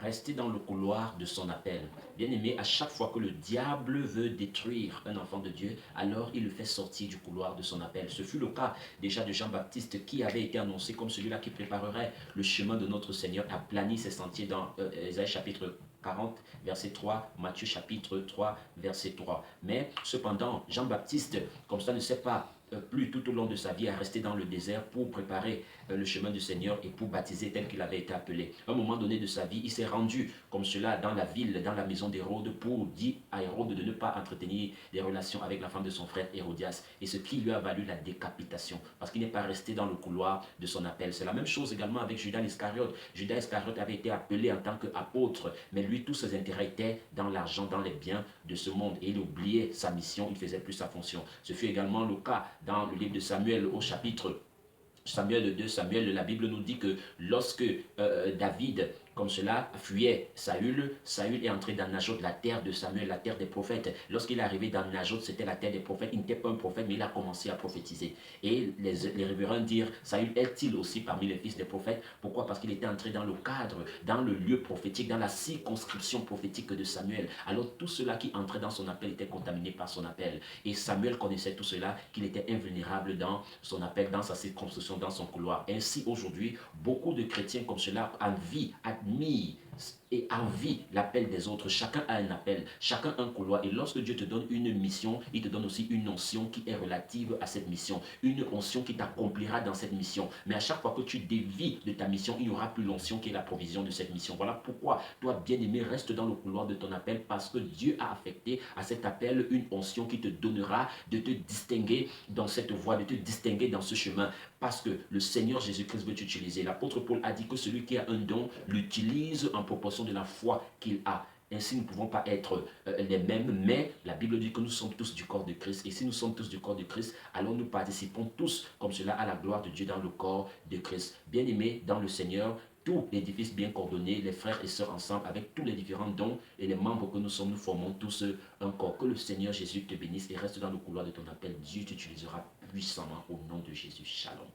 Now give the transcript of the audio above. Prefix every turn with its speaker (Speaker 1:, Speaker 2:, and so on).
Speaker 1: rester dans le couloir de son appel. Bien-aimé, à chaque fois que le diable veut détruire un enfant de Dieu, alors il le fait sortir du couloir de son appel. Ce fut le cas déjà de Jean-Baptiste qui avait été annoncé comme celui-là qui préparerait le chemin de notre Seigneur, a plani ses sentiers dans Ésaïe chapitre 40, verset 3, Matthieu chapitre 3, verset 3. Mais cependant, Jean-Baptiste, comme ça, ne sait pas plus tout au long de sa vie à rester dans le désert pour préparer le chemin du Seigneur et pour baptiser tel qu'il avait été appelé. À un moment donné de sa vie, il s'est rendu comme cela dans la ville, dans la maison d'Hérode pour dire à Hérode de ne pas entretenir des relations avec la femme de son frère Hérodias, et ce qui lui a valu la décapitation parce qu'il n'est pas resté dans le couloir de son appel. C'est la même chose également avec Judas Iscariote. Judas Iscariote avait été appelé en tant qu'apôtre, mais lui, tous ses intérêts étaient dans l'argent, dans les biens de ce monde, et il oubliait sa mission, il faisait plus sa fonction. Ce fut également le cas dans le livre de Samuel au chapitre Samuel 2, Samuel, la Bible nous dit que lorsque David, comme cela, fuyait Saül, Saül est entré dans Najot, la terre de Samuel, la terre des prophètes. Lorsqu'il est arrivé dans Najot, c'était la terre des prophètes. Il n'était pas un prophète, mais il a commencé à prophétiser. Et les révérends dirent, Saül est-il aussi parmi les fils des prophètes? Pourquoi? Parce qu'il était entré dans le cadre, dans le lieu prophétique, dans la circonscription prophétique de Samuel. Alors tout cela qui entrait dans son appel était contaminé par son appel. Et Samuel connaissait tout cela, qu'il était invulnérable dans son appel, dans sa circonscription, dans son couloir. Ainsi, aujourd'hui, beaucoup de chrétiens comme cela envient, admirent et envie l'appel des autres. Chacun a un appel, chacun a un couloir. Et lorsque Dieu te donne une mission, il te donne aussi une onction qui est relative à cette mission. Une onction qui t'accomplira dans cette mission. Mais à chaque fois que tu dévies de ta mission, il n'y aura plus l'onction qui est la provision de cette mission. Voilà pourquoi toi, bien-aimé, reste dans le couloir de ton appel, parce que Dieu a affecté à cet appel une onction qui te donnera de te distinguer dans cette voie, de te distinguer dans ce chemin. Parce que le Seigneur Jésus-Christ veut t'utiliser. L'apôtre Paul a dit que celui qui a un don l'utilise en proportion de la foi qu'il a. Ainsi, nous ne pouvons pas être les mêmes, mais la Bible dit que nous sommes tous du corps de Christ. Et si nous sommes tous du corps de Christ, alors nous participons tous comme cela à la gloire de Dieu dans le corps de Christ. Bien-aimés dans le Seigneur, tout l'édifice bien coordonné, les frères et sœurs ensemble, avec tous les différents dons et les membres que nous sommes, nous formons tous un corps. Que le Seigneur Jésus te bénisse et reste dans le couloir de ton appel. Dieu t'utilisera puissamment au nom de Jésus. Shalom.